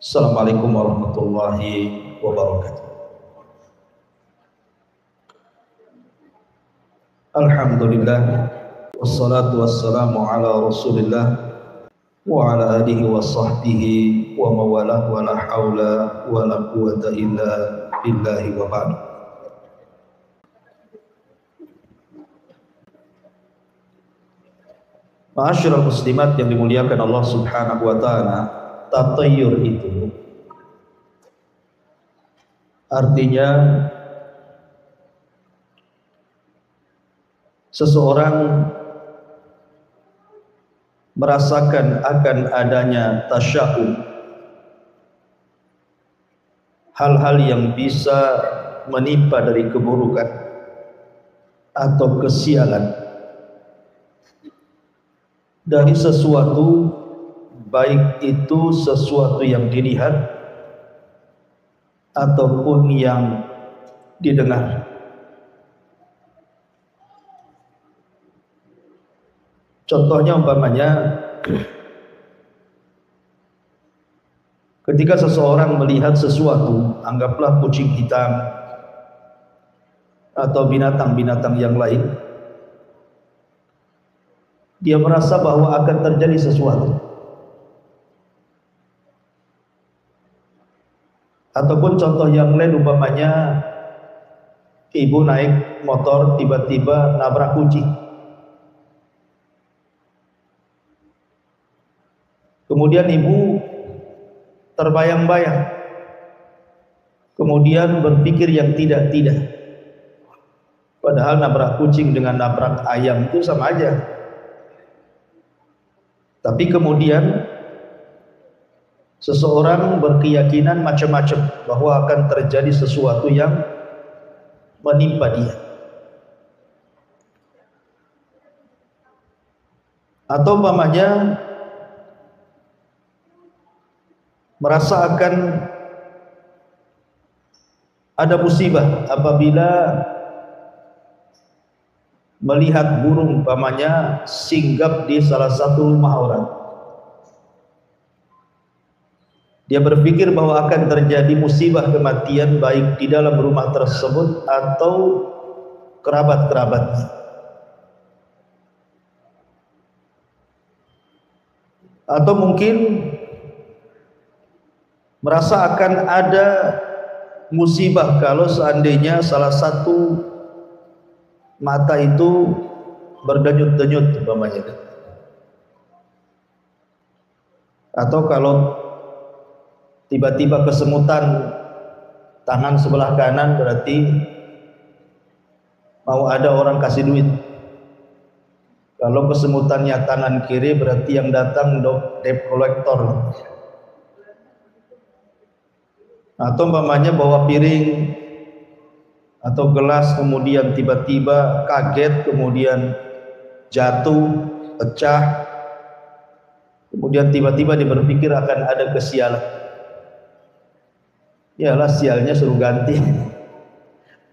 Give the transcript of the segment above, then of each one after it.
Assalamualaikum warahmatullahi wabarakatuh. Alhamdulillah, wassalatu wassalamu ala rasulillah wa ala alihi wa sahbihi wa mawalah wa la hawla wa la quwata illa billahi wa ba'd. Ma'asyiral muslimat yang dimuliakan Allah subhanahu wa ta'ala, tatayyur itu artinya seseorang merasakan akan adanya tasya'um, hal-hal yang bisa menimpa dari keburukan atau kesialan dari sesuatu, baik itu sesuatu yang dilihat ataupun yang didengar. Contohnya umpamanya ketika seseorang melihat sesuatu, anggaplah kucing hitam atau binatang-binatang yang lain, dia merasa bahwa akan terjadi sesuatu. Ataupun contoh yang lain umpamanya ibu naik motor tiba-tiba nabrak kucing. Kemudian ibu terbayang-bayang, kemudian berpikir yang tidak-tidak. Padahal nabrak kucing dengan nabrak ayam itu sama aja. Tapi kemudian seseorang berkeyakinan macam-macam bahwa akan terjadi sesuatu yang menimpa dia. Atau umpamanya merasa akan ada musibah apabila melihat burung umpamanya singgap di salah satu rumah orang. Dia berpikir bahwa akan terjadi musibah kematian baik di dalam rumah tersebut atau kerabat-kerabatnya. Atau mungkin merasa akan ada musibah kalau seandainya salah satu mata itu berdenyut-denyut umpamanya. Atau kalau tiba-tiba kesemutan tangan sebelah kanan, berarti mau ada orang kasih duit. Kalau kesemutannya tangan kiri, berarti yang datang debt collector. Atau umpamanya bawa piring atau gelas kemudian tiba-tiba kaget, kemudian jatuh, pecah, kemudian tiba-tiba dia berpikir akan ada kesialan. Yalah, sialnya suruh ganti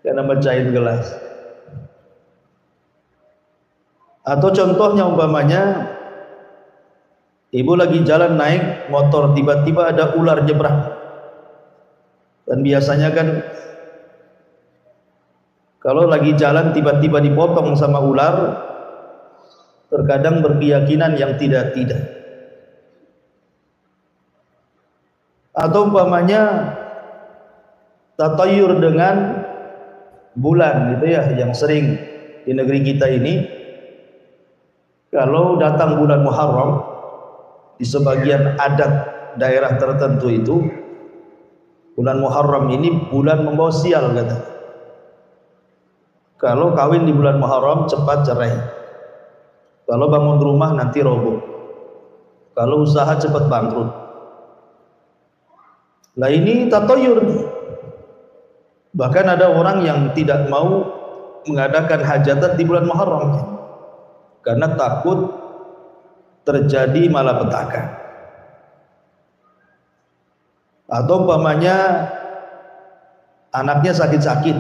karena mecahin gelas. Atau contohnya umpamanya ibu lagi jalan naik motor, tiba-tiba ada ular nyebrang. Dan biasanya kan kalau lagi jalan tiba-tiba dipotong sama ular, terkadang berkeyakinan yang tidak-tidak. Atau umpamanya tatayur dengan bulan gitu ya, yang sering di negeri kita ini, kalau datang bulan Muharram di sebagian adat daerah tertentu itu, bulan Muharram ini bulan membawa sial kata. Kalau kawin di bulan Muharram cepat cerai. Kalau bangun rumah nanti roboh. Kalau usaha cepat bangkrut. Nah ini tatayur. Bahkan ada orang yang tidak mau mengadakan hajatan di bulan Muharram karena takut terjadi malapetaka. Atau umpamanya anaknya sakit-sakit,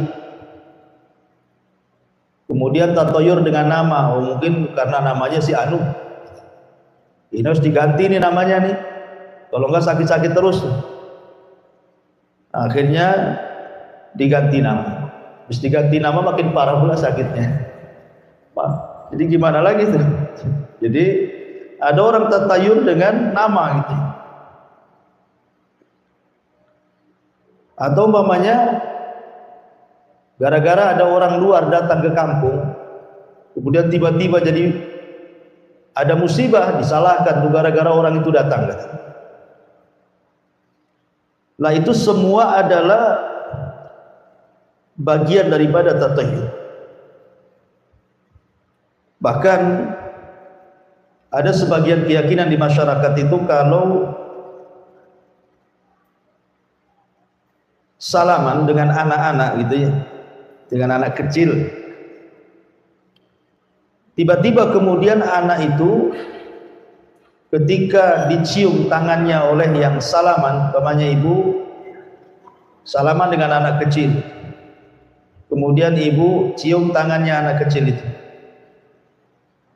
kemudian tatayur dengan nama, mungkin karena namanya si Anu, ini harus diganti nih namanya nih, kalau enggak sakit-sakit terus. Akhirnya diganti nama. Terus diganti nama makin parah pula sakitnya. Jadi gimana lagi tuh? Jadi ada orang tatayur dengan nama gitu. Atau umpamanya gara-gara ada orang luar datang ke kampung, kemudian tiba-tiba jadi ada musibah, disalahkan tuh gara-gara orang itu datang. Lah itu semua adalah bagian daripada tatayur. Bahkan ada sebagian keyakinan di masyarakat itu kalau salaman dengan anak-anak gitu ya, dengan anak kecil, tiba-tiba kemudian anak itu ketika dicium tangannya oleh yang salaman, umpamanya ibu salaman dengan anak kecil, kemudian ibu cium tangannya anak kecil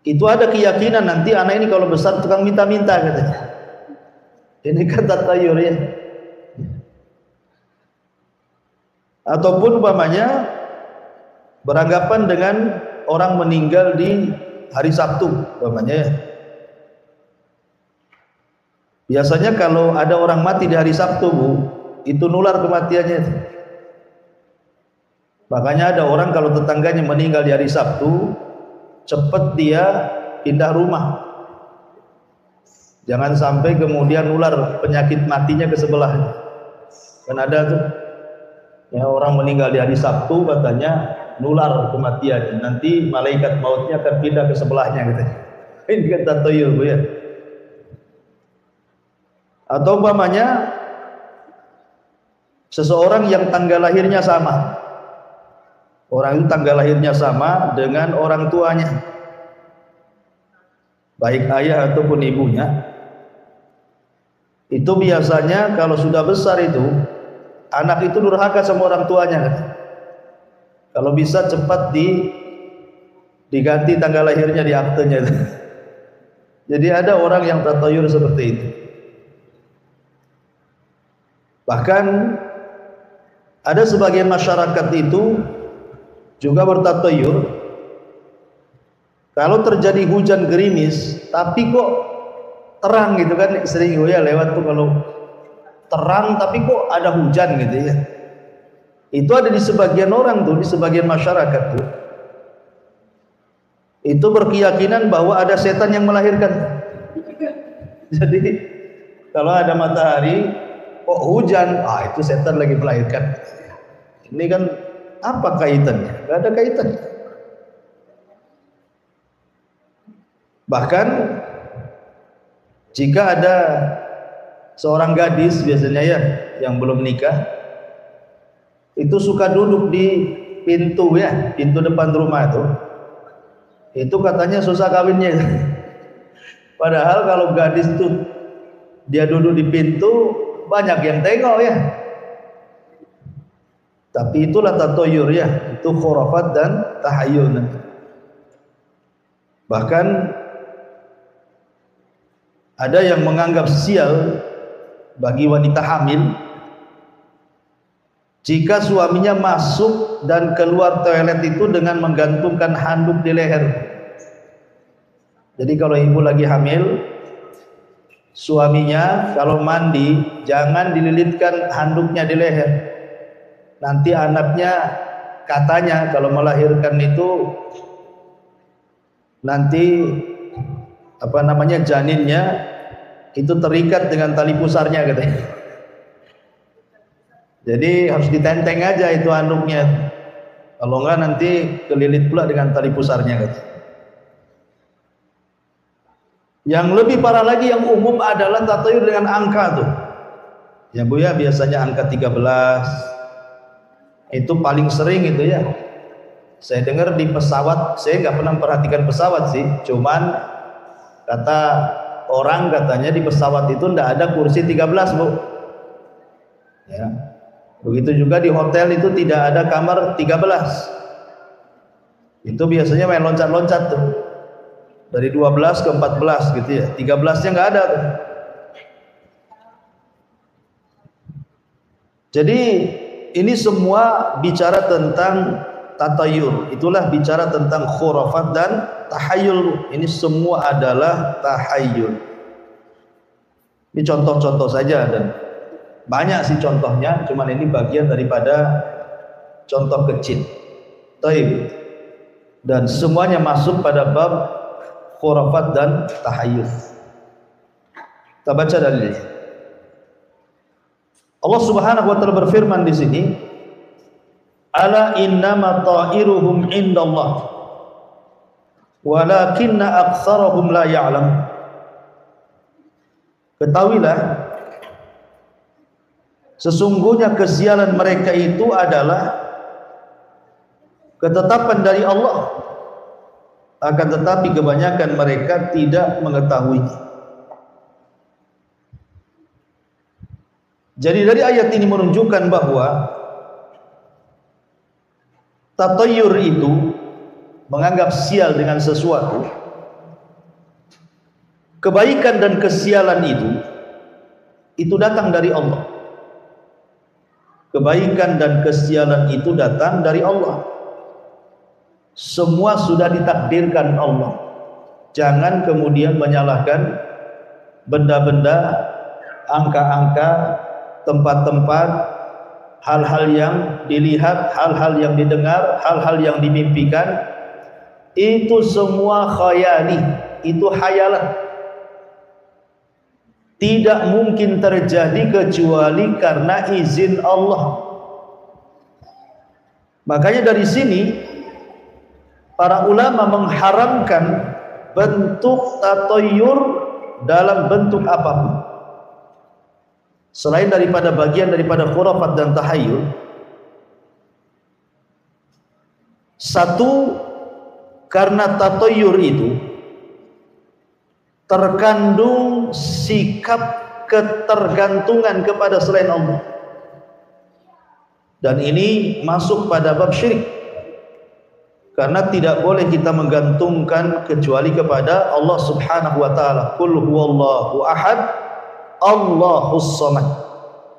itu ada keyakinan nanti anak ini kalau besar tukang minta-minta katanya. Ini kan tatayur ya. Ataupun umpamanya beranggapan dengan orang meninggal di hari Sabtu umpamanya ya. Biasanya kalau ada orang mati di hari Sabtu Bu, itu nular kematiannya. Makanya ada orang kalau tetangganya meninggal di hari Sabtu, cepat dia pindah rumah. Jangan sampai kemudian nular penyakit matinya ke sebelah. Kan ada tuh ya, orang meninggal di hari Sabtu katanya nular kematiannya, nanti malaikat mautnya akan pindah ke sebelahnya gitu. Ini kan tatayur Bu ya. Atau umpamanya seseorang yang tanggal lahirnya sama, orang itu tanggal lahirnya sama dengan orang tuanya, baik ayah ataupun ibunya, itu biasanya kalau sudah besar itu anak itu durhaka sama orang tuanya. Kalau bisa cepat diganti tanggal lahirnya di aktenya. Jadi ada orang yang tatayur seperti itu. Bahkan ada sebagian masyarakat itu juga bertatayur kalau terjadi hujan gerimis tapi kok terang gitu kan, sering ya lewat tuh kalau terang tapi kok ada hujan gitu ya. Itu ada di sebagian orang tuh, di sebagian masyarakat tuh. Itu berkeyakinan bahwa ada setan yang melahirkan. Jadi kalau ada matahari kok hujan, itu setan lagi melahirkan. Ini kan apa kaitannya? Gak ada kaitannya. Bahkan jika ada seorang gadis biasanya ya yang belum nikah, itu suka duduk di pintu ya, pintu depan rumah itu katanya susah kawinnya. Padahal kalau gadis itu dia duduk di pintu banyak yang tengok ya. Tapi itulah tatayur ya, itu khurafat dan tahayul. Bahkan ada yang menganggap sial bagi wanita hamil jika suaminya masuk dan keluar toilet itu dengan menggantungkan handuk di leher. Jadi kalau ibu lagi hamil, suaminya kalau mandi jangan dililitkan handuknya di leher. Nanti anaknya katanya kalau melahirkan itu nanti janinnya itu terikat dengan tali pusarnya katanya. Jadi harus ditenteng aja itu handuknya. Kalau enggak nanti kelilit pula dengan tali pusarnya katanya. Yang lebih parah lagi yang umum adalah tatayur dengan angka tuh. Ya Bu ya, biasanya angka 13 itu paling sering itu ya. Saya dengar di pesawat, saya nggak pernah perhatikan pesawat sih, cuman kata orang katanya di pesawat itu ndak ada kursi 13 Bu. Ya. Begitu juga di hotel itu tidak ada kamar 13. Itu biasanya main loncat-loncat tuh. Dari 12 ke 14 gitu ya. 13-nya nggak ada tuh. Jadi ini semua bicara tentang tatayur. Itulah bicara tentang khurafat dan tahayul. Ini semua adalah tahayul. Ini contoh-contoh saja dan banyak sih contohnya, cuman ini bagian daripada contoh kecil. Taib. Dan semuanya masuk pada bab khurafat dan tahayul. Kita baca dalilnya. Allah Subhanahu wa taala berfirman di sini, ala innama ta'iruhum indallah walakinna aktsarahum la ya'lam. Ketahuilah sesungguhnya kesialan mereka itu adalah ketetapan dari Allah, akan tetapi kebanyakan mereka tidak mengetahuinya. Jadi dari ayat ini menunjukkan bahwa tatayur itu menganggap sial dengan sesuatu, kebaikan dan kesialan itu datang dari Allah. Kebaikan dan kesialan itu datang dari Allah. Semua sudah ditakdirkan Allah. Jangan kemudian menyalahkan benda-benda, angka-angka, tempat-tempat, hal-hal yang dilihat, hal-hal yang didengar, hal-hal yang dimimpikan. Itu semua khayali, itu hayalan. Tidak mungkin terjadi kecuali karena izin Allah. Makanya dari sini para ulama mengharamkan bentuk tatayur dalam bentuk apapun. Selain daripada bagian daripada khurafat dan tahayul, satu, karena tatayur itu terkandung sikap ketergantungan kepada selain Allah, dan ini masuk pada bab syirik, karena tidak boleh kita menggantungkan kecuali kepada Allah Subhanahu wa taala. Qul huwallahu ahad Allahus samad.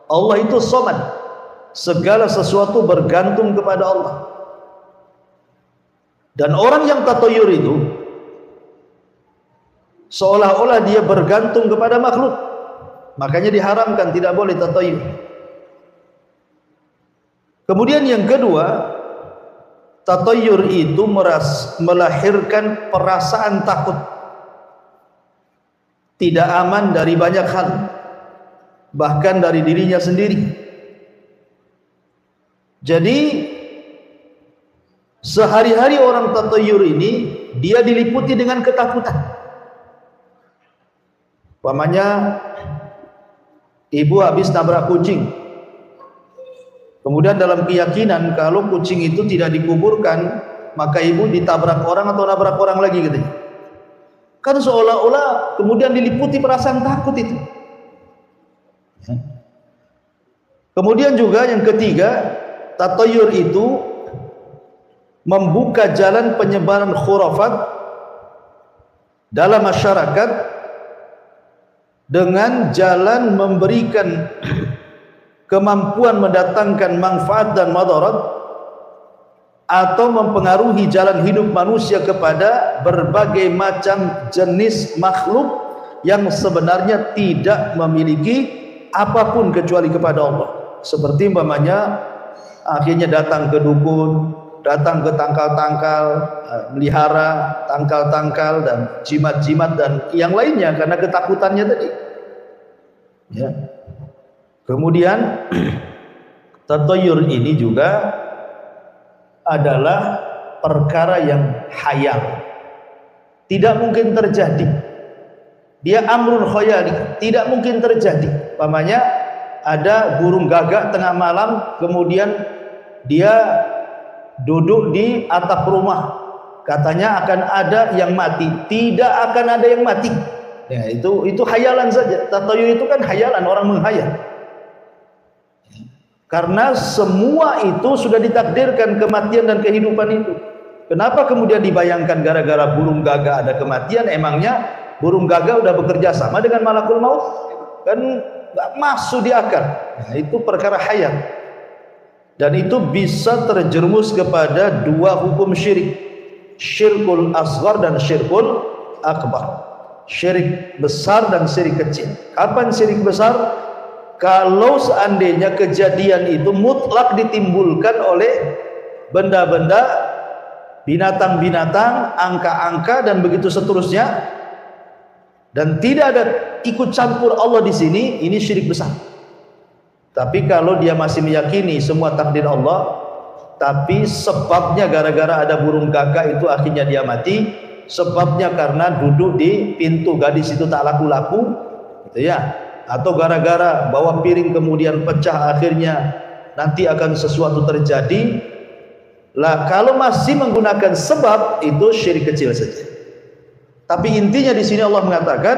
Allah itu samad, segala sesuatu bergantung kepada Allah. Dan orang yang tatayur itu seolah-olah dia bergantung kepada makhluk, makanya diharamkan, tidak boleh tatayur. Kemudian yang kedua, tatayur itu melahirkan perasaan takut, tidak aman dari banyak hal, bahkan dari dirinya sendiri. Jadi sehari-hari orang tatayur ini dia diliputi dengan ketakutan. Umpamanya ibu habis nabrak kucing, kemudian dalam keyakinan kalau kucing itu tidak dikuburkan, maka ibu ditabrak orang atau nabrak orang lagi gitu. Kan seolah-olah kemudian diliputi perasaan takut itu. Kemudian juga yang ketiga, tatayur itu membuka jalan penyebaran khurafat dalam masyarakat dengan jalan memberikan kemampuan mendatangkan manfaat dan madarat, atau mempengaruhi jalan hidup manusia kepada berbagai macam jenis makhluk yang sebenarnya tidak memiliki apapun kecuali kepada Allah. Seperti umpamanya akhirnya datang ke dukun, datang ke tangkal-tangkal, melihara tangkal-tangkal dan jimat-jimat dan yang lainnya karena ketakutannya tadi. Ya. Kemudian tatayur ini juga adalah perkara yang hayal, tidak mungkin terjadi. Dia amrun khayali, tidak mungkin terjadi. Umpamanya ada burung gagak tengah malam, kemudian dia duduk di atap rumah, katanya akan ada yang mati. Tidak akan ada yang mati. Ya, itu hayalan saja. Tatayur itu kan hayalan, orang menghayal. Karena semua itu sudah ditakdirkan kematian dan kehidupan itu. Kenapa kemudian dibayangkan gara-gara burung gagak ada kematian? Emangnya burung gagak udah bekerja sama dengan malakul maut? Kan nggak masuk di akal. Nah, itu perkara hayat. Dan itu bisa terjerumus kepada dua hukum syirik. Syirkul asghar dan syirkul akbar. Syirik besar dan syirik kecil. Kapan syirik besar? Kalau seandainya kejadian itu mutlak ditimbulkan oleh benda-benda, binatang-binatang, angka-angka dan begitu seterusnya, dan tidak ada ikut campur Allah di sini, ini syirik besar. Tapi kalau dia masih meyakini semua takdir Allah, tapi sebabnya gara-gara ada burung gagak itu akhirnya dia mati, sebabnya karena duduk di pintu gadis itu tak laku-laku, gitu ya. Atau gara-gara bawa piring kemudian pecah akhirnya nanti akan sesuatu terjadi. Lah kalau masih menggunakan sebab itu syirik kecil saja. Tapi intinya di sini Allah mengatakan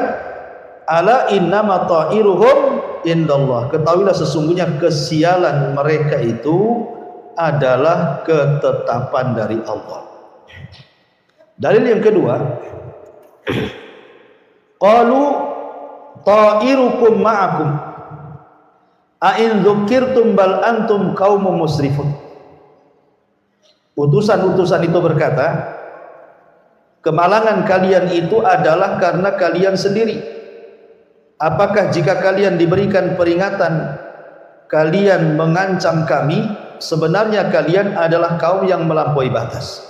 ala innama ta'iruhum indallah. Ketahuilah sesungguhnya kesialan mereka itu adalah ketetapan dari Allah. Dalil yang kedua, qalu ta'irukum ma'akum a'in dzukirtum bal antum qaumun musrifun. Utusan-utusan itu berkata, kemalangan kalian itu adalah karena kalian sendiri. Apakah jika kalian diberikan peringatan kalian mengancam kami? Sebenarnya kalian adalah kaum yang melampaui batas.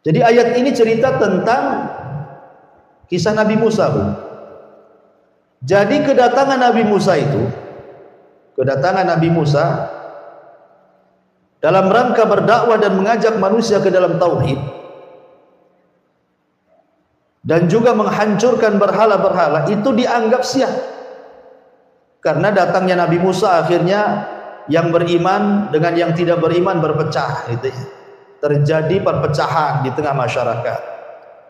Jadi ayat ini cerita tentang kisah Nabi Musa, Bu. Jadi kedatangan Nabi Musa dalam rangka berdakwah dan mengajak manusia ke dalam tauhid dan juga menghancurkan berhala-berhala itu dianggap sia. Karena datangnya Nabi Musa akhirnya yang beriman dengan yang tidak beriman berpecah, gitu ya. Terjadi perpecahan di tengah masyarakat.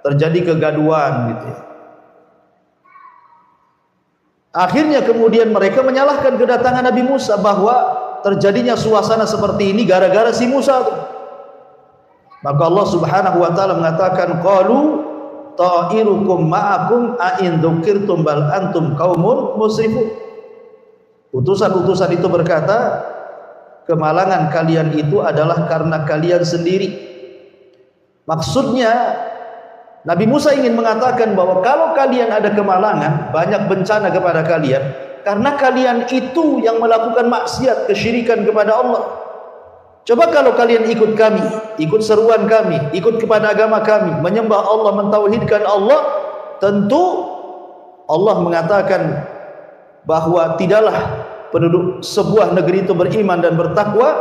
Terjadi kegaduhan, gitu ya. Akhirnya kemudian mereka menyalahkan kedatangan Nabi Musa bahwa terjadinya suasana seperti ini gara-gara si Musa itu. Maka Allah Subhanahu wa taala mengatakan qalu ta'irukum ma'akum a'in dzukirtum bal antum qaumun musrifun. Utusan-utusan itu berkata, kemalangan kalian itu adalah karena kalian sendiri. Maksudnya Nabi Musa ingin mengatakan bahwa kalau kalian ada kemalangan, banyak bencana kepada kalian, karena kalian itu yang melakukan maksiat, kesyirikan kepada Allah. Coba kalau kalian ikut kami, ikut seruan kami, ikut kepada agama kami, menyembah Allah, mentauhidkan Allah, tentu Allah mengatakan bahwa tidaklah penduduk sebuah negeri itu beriman dan bertakwa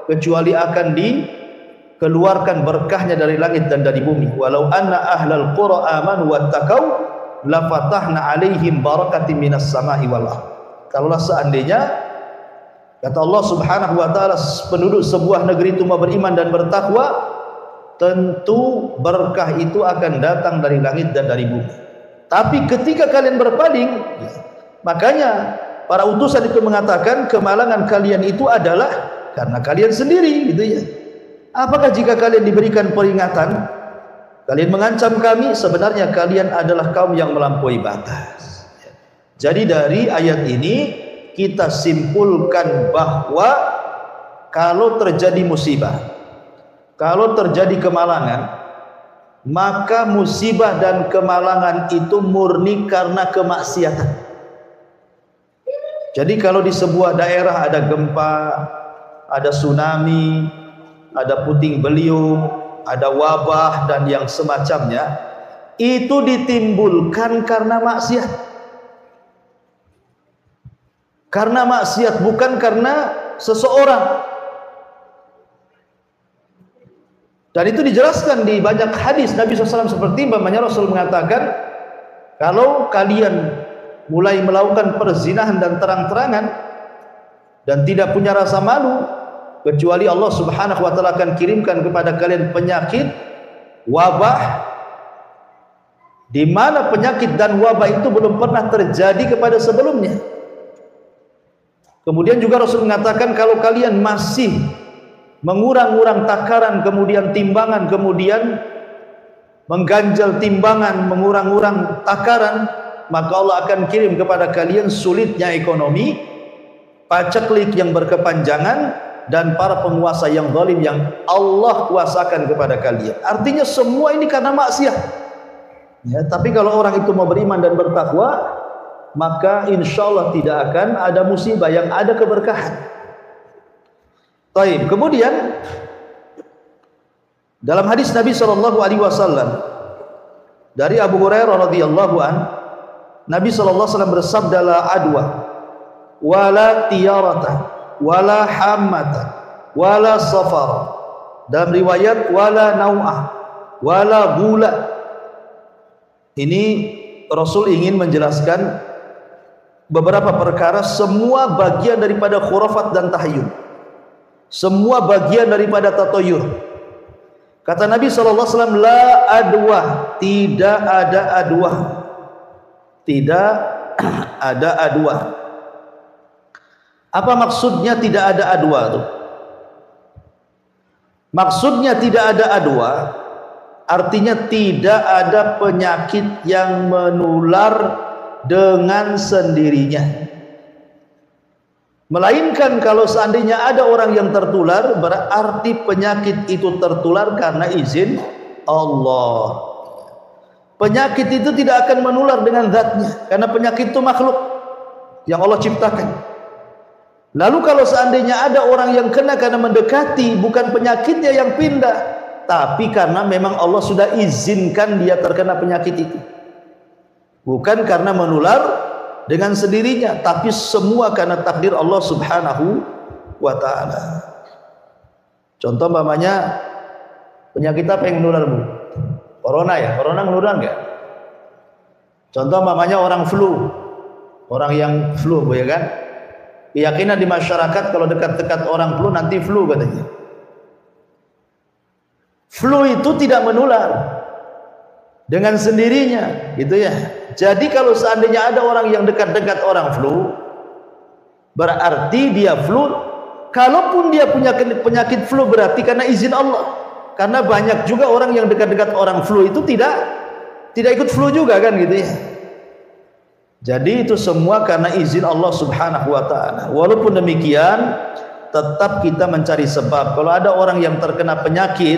kecuali akan dikeluarkan berkahnya dari langit dan dari bumi. Walau anna ahlal qura amanu wattaqau la fatahna alaihim barakatin minas sama'i wal ardh. Kalaulah seandainya, kata Allah Subhanahu wa taala, penduduk sebuah negeri itu mau beriman dan bertakwa, tentu berkah itu akan datang dari langit dan dari bumi. Tapi ketika kalian berpaling, makanya para utusan itu mengatakan kemalangan kalian itu adalah karena kalian sendiri, gitu ya. Apakah jika kalian diberikan peringatan, kalian mengancam kami, sebenarnya kalian adalah kaum yang melampaui batas. Jadi dari ayat ini kita simpulkan bahwa kalau terjadi musibah, kalau terjadi kemalangan, maka musibah dan kemalangan itu murni karena kemaksiatan. Jadi kalau di sebuah daerah ada gempa, ada tsunami, ada puting beliung, ada wabah dan yang semacamnya, itu ditimbulkan karena maksiat. Karena maksiat, bukan karena seseorang. Dan itu dijelaskan di banyak hadis Nabi SAW, seperti umpamanya Rasul mengatakan, kalau kalian mulai melakukan perzinahan dan terang-terangan dan tidak punya rasa malu, kecuali Allah Subhanahu wa taala akan kirimkan kepada kalian penyakit, wabah, di mana penyakit dan wabah itu belum pernah terjadi kepada sebelumnya. Kemudian juga Rasul mengatakan, kalau kalian masih mengurang-urang takaran, kemudian timbangan, kemudian mengganjal timbangan, mengurang-urang takaran, maka Allah akan kirim kepada kalian sulitnya ekonomi, paceklik yang berkepanjangan, dan para penguasa yang zalim yang Allah kuasakan kepada kalian. Artinya semua ini karena maksiat. Ya, tapi kalau orang itu mau beriman dan bertakwa, maka insya Allah tidak akan ada musibah, yang ada keberkahan. Baik, kemudian dalam hadis Nabi SAW dari Abu Hurairah radhiyallahu an, Nabi SAW bersabda, la adwa wala tiyarata wala hammata wala safara. Dalam riwayat wala nau'ah wala gula. Ini Rasul ingin menjelaskan beberapa perkara, semua bagian daripada khurafat dan tahayyul, semua bagian daripada tatoyur. Kata Nabi SAW, la adwa, tidak ada adwa, tidak ada adwa. Apa maksudnya tidak ada adwa itu? Maksudnya tidak ada adwa artinya tidak ada penyakit yang menular dengan sendirinya, melainkan kalau seandainya ada orang yang tertular, berarti penyakit itu tertular karena izin Allah. Penyakit itu tidak akan menular dengan zatnya, karena penyakit itu makhluk yang Allah ciptakan. Lalu kalau seandainya ada orang yang kena karena mendekati, bukan penyakitnya yang pindah, tapi karena memang Allah sudah izinkan dia terkena penyakit itu, bukan karena menular dengan sendirinya, tapi semua karena takdir Allah Subhanahu wa ta'ala. Contoh umpamanya penyakit apa yang menular, Bu? Corona ya? Corona menular enggak? Contoh umpamanya orang flu, orang yang flu, Bu, ya kan? Keyakinan di masyarakat kalau dekat-dekat orang flu nanti flu katanya. Flu itu tidak menular dengan sendirinya, gitu ya. Jadi kalau seandainya ada orang yang dekat-dekat orang flu, berarti dia flu. Kalaupun dia punya penyakit flu, berarti karena izin Allah. Karena banyak juga orang yang dekat-dekat orang flu itu tidak ikut flu juga kan, gitu ya. Jadi itu semua karena izin Allah Subhanahu wa ta'ala. Walaupun demikian, tetap kita mencari sebab. Kalau ada orang yang terkena penyakit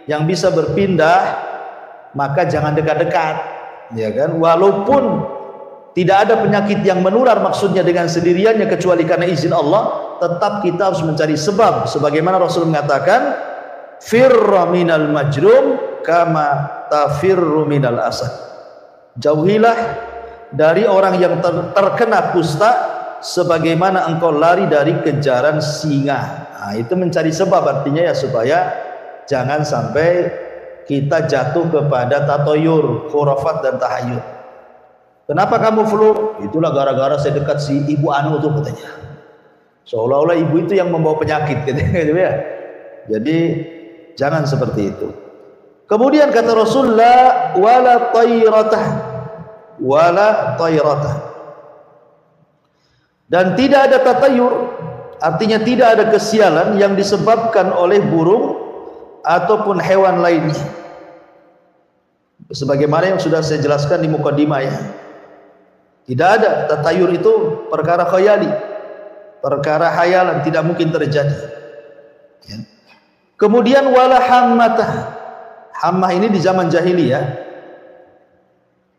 yang bisa berpindah, maka jangan dekat-dekat, ya kan? Walaupun tidak ada penyakit yang menular maksudnya dengan sendiriannya kecuali karena izin Allah, tetap kita harus mencari sebab. Sebagaimana Rasul mengatakan, firra minal majrum kama tafirru minal asad. Jauhilah dari orang yang terkena kusta sebagaimana engkau lari dari kejaran singa. Nah, itu mencari sebab, artinya ya supaya jangan sampai kita jatuh kepada tatoyur, khurafat dan tahayul. Kenapa kamu flu? Itulah gara-gara saya dekat si ibu anu tuh katanya. Seolah-olah ibu itu yang membawa penyakit gitu ya. Jadi jangan seperti itu. Kemudian kata Rasulullah, wala tayratah wala tayratah. Dan tidak ada tatayur, artinya tidak ada kesialan yang disebabkan oleh burung ataupun hewan lainnya. Sebagaimana yang sudah saya jelaskan di mukadimah ya. Tidak ada, tatayur itu perkara khayali, perkara hayalan, tidak mungkin terjadi ya. Kemudian wala hammatah. Hammah ini di zaman jahiliyah.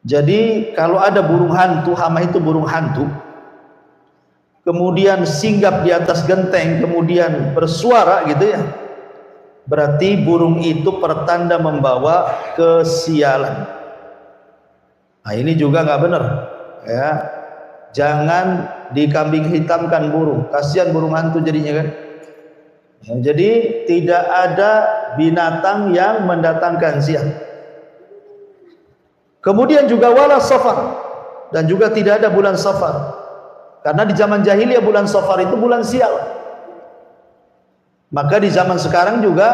Jadi kalau ada burung hantu, hammah itu burung hantu, kemudian singgap di atas genteng, kemudian bersuara gitu ya, berarti burung itu pertanda membawa kesialan. Nah ini juga nggak benar ya. Jangan dikambing hitamkan burung, kasihan burung hantu jadinya kan ya. Jadi tidak ada binatang yang mendatangkan sial. Kemudian juga wala safar, dan juga tidak ada bulan safar, karena di zaman jahiliyah bulan safar itu bulan sial. Maka di zaman sekarang juga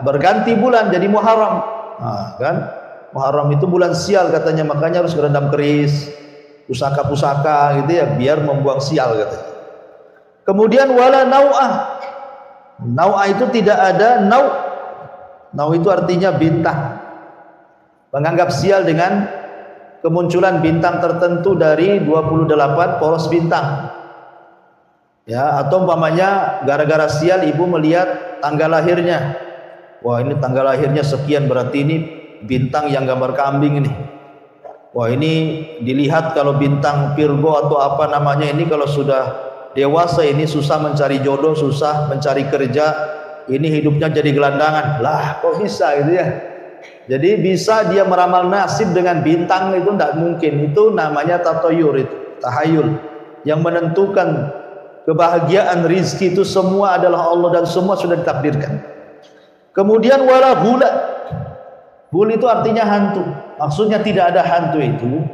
berganti bulan jadi Muharram. Nah, kan Muharram itu bulan sial katanya, makanya harus berendam keris, pusaka-pusaka gitu ya, biar membuang sial katanya. Kemudian wala nau'ah. Nau'ah itu tidak ada nau'. Nau' itu artinya bintang. Menganggap sial dengan kemunculan bintang tertentu dari 28 poros bintang. Ya, atau umpamanya gara-gara sial ibu melihat tanggal lahirnya. Wah, ini tanggal lahirnya sekian, berarti ini bintang yang gambar kambing ini. Wah, ini dilihat kalau bintang Virgo atau apa namanya ini kalau sudah dewasa ini susah mencari jodoh, susah mencari kerja, ini hidupnya jadi gelandangan. Lah, kok bisa gitu ya? Jadi bisa dia meramal nasib dengan bintang itu tidak mungkin. Itu namanya tatoyur, itu tahayul. Yang menentukan kebahagiaan rizki itu semua adalah Allah dan semua sudah ditakdirkan. Kemudian wala hula. Hul itu artinya hantu. Maksudnya tidak ada hantu itu.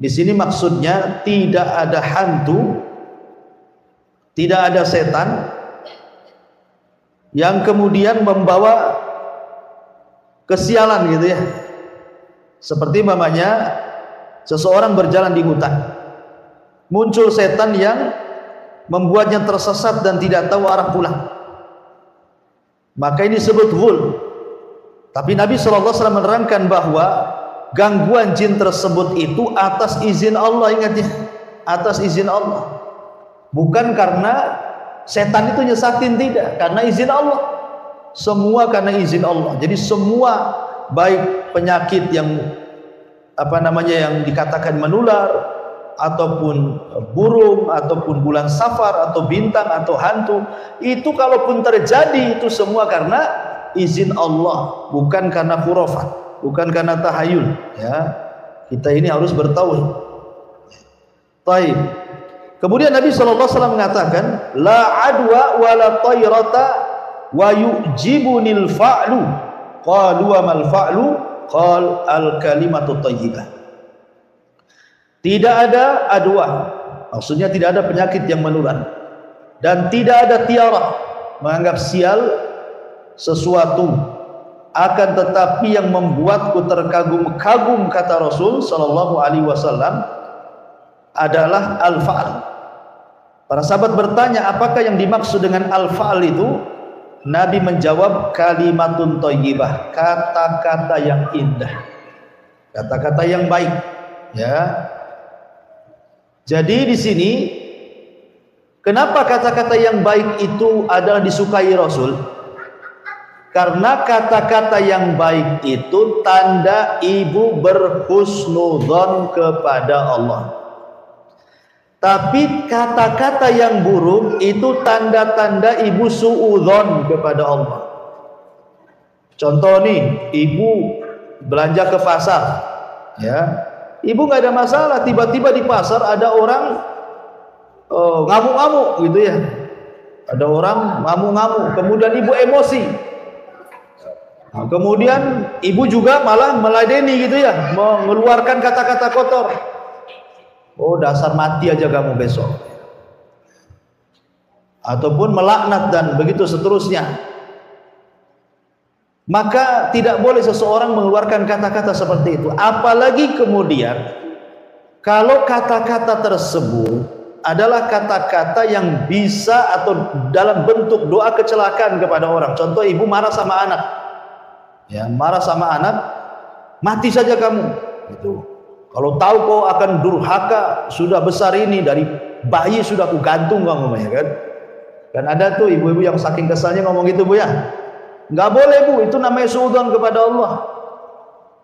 Di sini maksudnya tidak ada hantu, tidak ada setan yang kemudian membawa kesialan gitu ya. Seperti mamanya seseorang berjalan di hutan, muncul setan yang membuatnya tersesat dan tidak tahu arah pulang, maka ini disebut ghul. Tapi Nabi SAW menerangkan bahwa gangguan jin tersebut itu atas izin Allah. Ingat ya, atas izin Allah, bukan karena setan itu nyesatin, tidak, karena izin Allah. Semua karena izin Allah. Jadi semua, baik penyakit yang yang dikatakan menular, ataupun burung, ataupun bulan safar, atau bintang, atau hantu, itu kalaupun terjadi itu semua karena izin Allah, bukan karena khurafat, bukan karena tahayul. Ya, kita ini harus bertauhid. Taib. Kemudian Nabi SAW mengatakan, la adwa wa la tayrata wa yujibunil fa'lu. Qalu wa mal fa'lu? Qal al kalimatu tayyibah. Tidak ada adwa, maksudnya tidak ada penyakit yang menular, dan tidak ada tiara, menganggap sial sesuatu. Akan tetapi yang membuatku terkagum-kagum, kata Rasul sallallahu alaihi wasallam, adalah al-fa'al. Para sahabat bertanya, apakah yang dimaksud dengan al-fa'al itu? Nabi menjawab, kalimatun thayyibah, kata-kata yang indah, kata-kata yang baik. Ya. Jadi di sini kenapa kata-kata yang baik itu adalah disukai Rasul? Karena kata-kata yang baik itu tanda ibu berhusnudzon kepada Allah. Tapi kata-kata yang buruk itu tanda-tanda ibu suudzon kepada Allah. Contoh nih, ibu belanja ke pasar, ya, ibu nggak ada masalah. Tiba-tiba di pasar ada orang ngamuk-ngamuk gitu ya, ada orang ngamuk-ngamuk, kemudian ibu emosi. Nah, kemudian ibu juga malah meladeni gitu ya, mengeluarkan kata-kata kotor. Oh, dasar mati aja kamu besok. Ataupun melaknat dan begitu seterusnya. Maka tidak boleh seseorang mengeluarkan kata-kata seperti itu. Apalagi kemudian kalau kata-kata tersebut adalah kata-kata yang bisa atau dalam bentuk doa kecelakaan kepada orang. Contoh, ibu marah sama anak. Ya, marah sama anak, mati saja kamu. Gitu. Kalau tahu kau akan durhaka, sudah besar ini, dari bayi sudah aku gantung kamu, ya kan? Dan ada tuh ibu-ibu yang saking kesalnya ngomong gitu, Bu ya. Nggak boleh, Bu, itu namanya suudzon kepada Allah.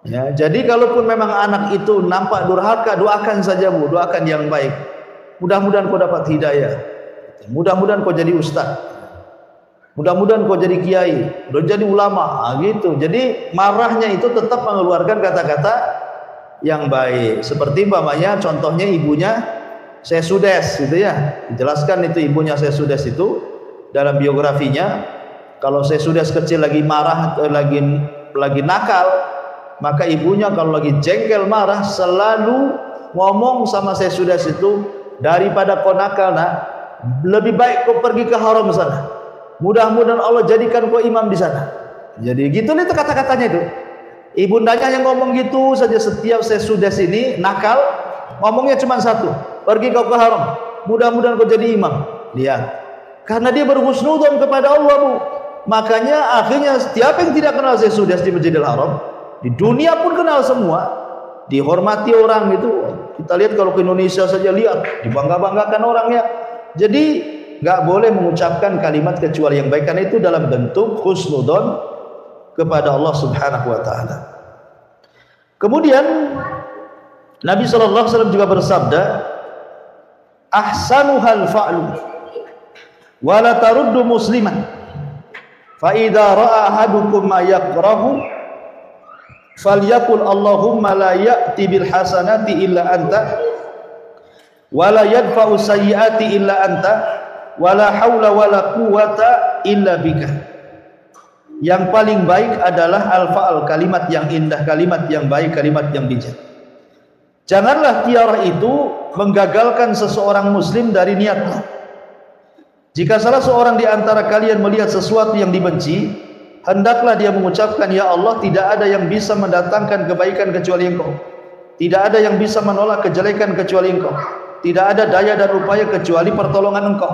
Ya, jadi kalaupun memang anak itu nampak durhaka, doakan saja, Bu, doakan yang baik. Mudah-mudahan kau dapat hidayah. Mudah-mudahan kau jadi ustaz. Mudah-mudahan kau jadi kiai, udah jadi ulama, gitu. Jadi marahnya itu tetap mengeluarkan kata-kata yang baik. Seperti umpamanya contohnya ibunya Syekh Sudes gitu ya. Dijelaskan itu ibunya Syekh Sudes itu dalam biografinya, kalau Syekh Sudes kecil lagi marah, lagi nakal, maka ibunya kalau lagi jengkel marah selalu ngomong sama Syekh Sudes itu, daripada kau nakal nak, lebih baik kau pergi ke haram sana. Mudah-mudahan Allah jadikan kau imam di sana. Jadi gitu nih kata-katanya itu. Ibundanya yang ngomong gitu saja setiap Syekh Sudes ini nakal, ngomongnya cuma satu, pergi kau ke haram, mudah-mudahan kau jadi imam. Lihat, karena dia berhusnudzon kepada Allah, Bu. Makanya akhirnya setiap yang tidak kenal Syekh Sudes di Masjidil Haram, di dunia pun kenal semua. dihormati orang itu. Kita lihat kalau ke Indonesia saja, lihat dibangga-banggakan orangnya. Jadi nggak boleh mengucapkan kalimat kecuali yang baik, karena itu dalam bentuk husnudzon kepada Allah Subhanahu wa taala. Kemudian Nabi sallallahu alaihi wasallam juga bersabda, ahsanuhal fa'lu wa la taruddu musliman fa idza ra'a ahadukum ma yakrahu falyaqul Allahumma la ya'ti bil hasanati illa anta wa la yadfa'u sayyiati illa anta wa la haula wa la quwwata illa bika. Yang paling baik adalah al-fa'al, kalimat yang indah, kalimat yang baik, kalimat yang bijak. Janganlah tiarah itu menggagalkan seseorang muslim dari niatnya. Jika salah seorang di antara kalian melihat sesuatu yang dibenci, hendaklah dia mengucapkan, ya Allah, tidak ada yang bisa mendatangkan kebaikan kecuali Engkau. Tidak ada yang bisa menolak kejelekan kecuali Engkau. Tidak ada daya dan upaya kecuali pertolongan Engkau.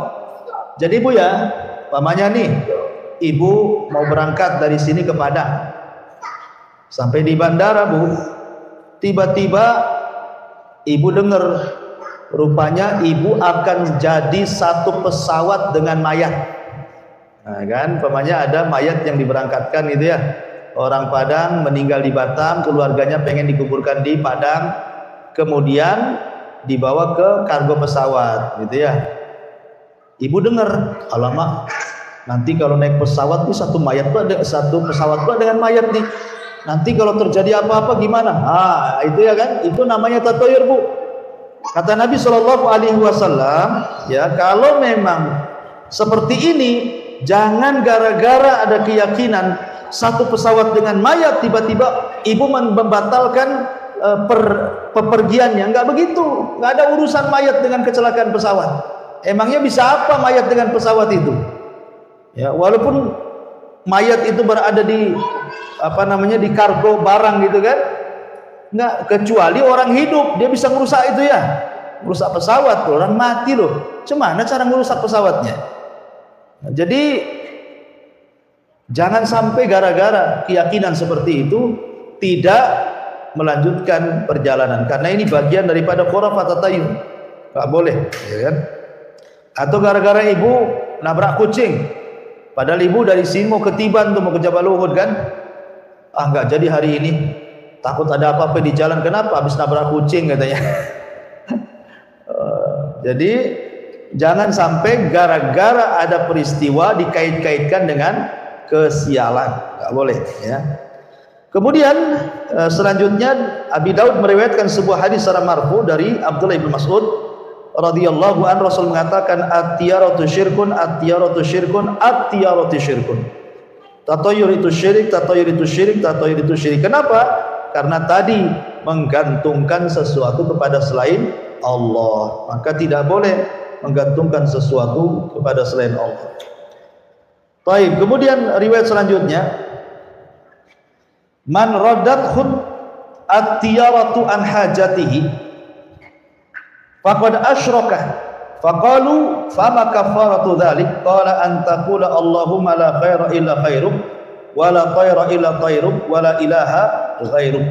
Jadi Bu ya, pamannya nih, ibu mau berangkat dari sini ke Padang. Sampai di bandara Bu, tiba-tiba ibu dengar, rupanya ibu akan jadi satu pesawat dengan mayat. Nah kan, pamannya ada mayat yang diberangkatkan gitu ya. Orang Padang meninggal di Batam, keluarganya pengen dikuburkan di Padang, kemudian dibawa ke kargo pesawat gitu ya. Ibu dengar, alamak, nanti kalau naik pesawat nih satu pesawat pula dengan mayat nih. Nanti kalau terjadi apa-apa gimana? Itu ya kan, itu namanya tatayur Bu. Kata Nabi Shallallahu Alaihi Wasallam, ya kalau memang seperti ini, jangan gara-gara ada keyakinan satu pesawat dengan mayat tiba-tiba ibu membatalkan pepergiannya. Enggak begitu, enggak ada urusan mayat dengan kecelakaan pesawat. Emangnya bisa apa mayat dengan pesawat itu? Ya, walaupun mayat itu berada di di kargo barang gitu kan, nggak, kecuali orang hidup dia bisa merusak itu ya, merusak pesawat, orang mati loh, gimana cara merusak pesawatnya? Nah, jadi jangan sampai gara-gara keyakinan seperti itu tidak melanjutkan perjalanan, karena ini bagian daripada khurafat tatayur, nggak boleh, ya kan? Atau gara-gara ibu nabrak kucing, padahal ibu dari sini mau ke Tiban tuh, mau ke Jabal Uhud kan, nggak jadi hari ini, takut ada apa-apa di jalan. Kenapa? Habis nabrak kucing katanya. Jadi jangan sampai gara-gara ada peristiwa dikait-kaitkan dengan kesialan, nggak boleh ya. Kemudian selanjutnya Abi Daud meriwayatkan sebuah hadis secara marfu dari Abdullah bin Mas'ud radhiyallahu anhu, Rasul mengatakan, at-tiyaratu syirkun, at-tiyaratu syirkun, at-tiyaratu syirkun. Tatayur itu syirik, tatayur itu syirik, tatayur itu syirik. Kenapa? Karena tadi menggantungkan sesuatu kepada selain Allah, maka tidak boleh menggantungkan sesuatu kepada selain Allah. Baik, kemudian riwayat selanjutnya, man raddakhut at-tiyaratu an hajatihi faqad asyraka, faqalu fama kafaratu dzalik, qala an taqula Allahumma la khaira illa khairuk wa la khaira illa khairuk wa la ilaha ghairuk.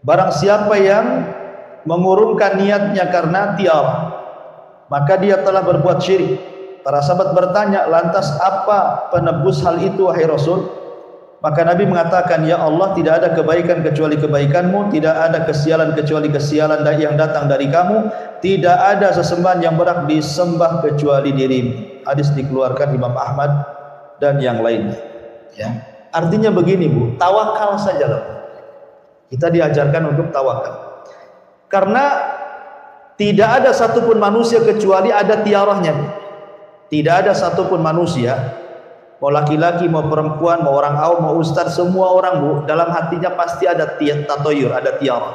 Barang siapa yang mengurungkan niatnya karena tiarah, maka dia telah berbuat syirik. Para sahabat bertanya, lantas apa penebus hal itu wahai Rasul? Maka Nabi mengatakan, ya Allah, tidak ada kebaikan kecuali kebaikanmu, tidak ada kesialan kecuali kesialan yang datang dari kamu, tidak ada sesembahan yang berhak disembah kecuali dirimu. Hadis dikeluarkan Imam Ahmad dan yang lainnya. Ya. Artinya begini Bu, tawakal saja loh. Kita diajarkan untuk tawakal. Karena tidak ada satupun manusia kecuali ada tiarahnya. Tidak ada satupun manusia, mau laki-laki, mau perempuan, mau orang awam, mau ustaz, semua orang Bu, dalam hatinya pasti ada tatayur, ada tiarah.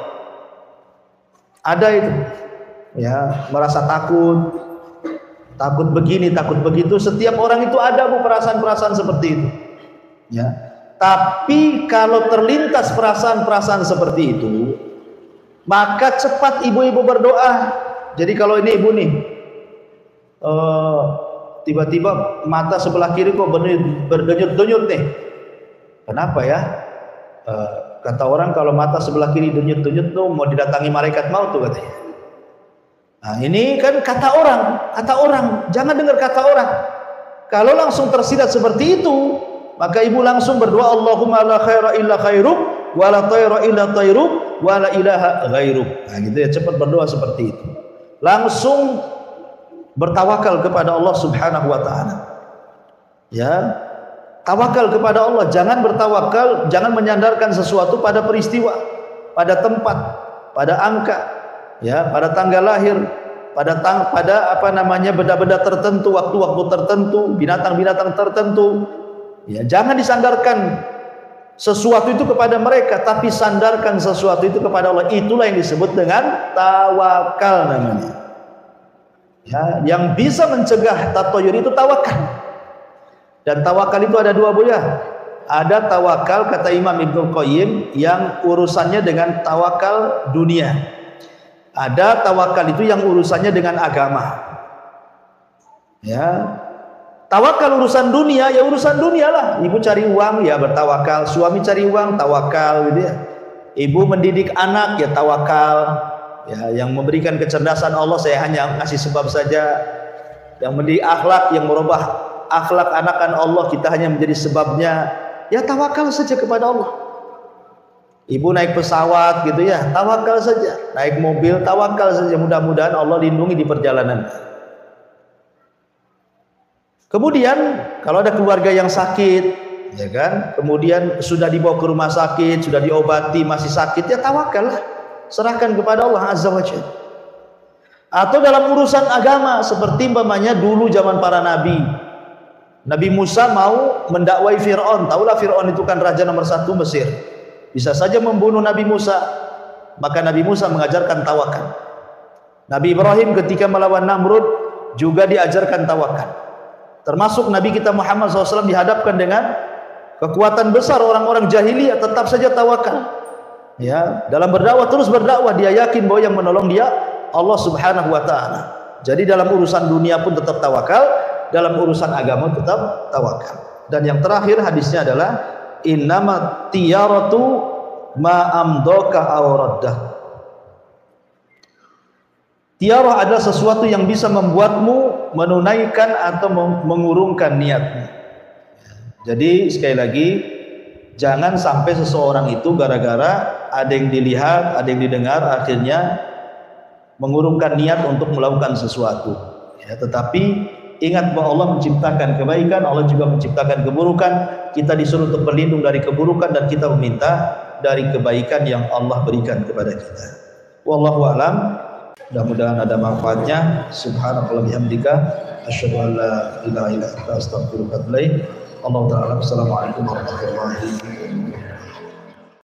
Ada itu. Ya, merasa takut, takut begini, takut begitu. Setiap orang itu ada Bu perasaan-perasaan seperti itu. Ya. Tapi kalau terlintas perasaan-perasaan seperti itu, maka cepat ibu-ibu berdoa. Jadi kalau ini ibu nih, tiba-tiba mata sebelah kiri kok berdenyut-denyut nih. Kenapa ya? Kata orang kalau mata sebelah kiri denyut-denyut tuh mau didatangi malaikat maut tuh katanya. Nah, ini kan kata orang, jangan dengar kata orang. Kalau langsung tersirat seperti itu, maka ibu langsung berdoa, Allahumma la khaira illa khairuk, wa la tayra illa tayruk, wa la ilaha ghairuk. Nah, gitu ya, cepat berdoa seperti itu. Langsung bertawakal kepada Allah Subhanahu wa taala. Ya, tawakal kepada Allah, jangan bertawakal, jangan menyandarkan sesuatu pada peristiwa, pada tempat, pada angka, ya, pada tanggal lahir, pada benda-benda tertentu, waktu-waktu tertentu, binatang-binatang tertentu. Ya, jangan disandarkan sesuatu itu kepada mereka, tapi sandarkan sesuatu itu kepada Allah. Itulah yang disebut dengan tawakal namanya. Ya, yang bisa mencegah tatoyur itu tawakal. Dan tawakal itu ada dua buah. Ada tawakal kata Imam Ibnu Qayyim yang urusannya dengan tawakal dunia. Ada tawakal itu yang urusannya dengan agama. Ya. Tawakal urusan dunia, ya urusan dunia lah. Ibu cari uang ya bertawakal, suami cari uang tawakal gitu ya. Ibu mendidik anak ya tawakal. Ya, yang memberikan kecerdasan Allah saya hanya ngasih sebab saja. Yang mendidik akhlak, yang merubah akhlak anakan Allah kita hanya menjadi sebabnya. Ya tawakal saja kepada Allah. Ibu naik pesawat gitu ya, tawakal saja. Naik mobil, tawakal saja. Mudah-mudahan Allah lindungi di perjalanan. Kemudian kalau ada keluarga yang sakit, ya kan, kemudian sudah dibawa ke rumah sakit, sudah diobati, masih sakit, ya tawakal lah. Serahkan kepada Allah Azza wa Jalla. Atau dalam urusan agama seperti umpamanya dulu zaman para nabi. Nabi Musa mau mendakwai Fir'aun. Tahulah Fir'aun itu kan raja nomor 1 Mesir. Bisa saja membunuh Nabi Musa. Maka Nabi Musa mengajarkan tawakal. Nabi Ibrahim ketika melawan Namrud juga diajarkan tawakal. Termasuk Nabi kita Muhammad SAW dihadapkan dengan kekuatan besar orang-orang jahiliyah, tetap saja tawakal. Ya, dalam berdakwah terus berdakwah, dia yakin bahwa yang menolong dia Allah Subhanahu wa taala. Jadi dalam urusan dunia pun tetap tawakal, dalam urusan agama tetap tawakal. Dan yang terakhir hadisnya adalah innamat tiyaratu ma amdaka aw raddah. Tiarah adalah sesuatu yang bisa membuatmu menunaikan atau mengurungkan niatmu. Jadi sekali lagi, jangan sampai seseorang itu gara-gara ada yang dilihat, ada yang didengar, akhirnya mengurungkan niat untuk melakukan sesuatu. Ya, tetapi ingat bahwa Allah menciptakan kebaikan, Allah juga menciptakan keburukan. Kita disuruh untuk berlindung dari keburukan dan kita meminta dari kebaikan yang Allah berikan kepada kita. Wallahu a'lam. Mudah-mudahan ada manfaatnya. Subhanallahi bihamdika asyhadu an la ilaha illa anta astaghfiruka wa atubu ilaik. Allahu ta'ala. Assalamualaikum warahmatullahi wabarakatuh.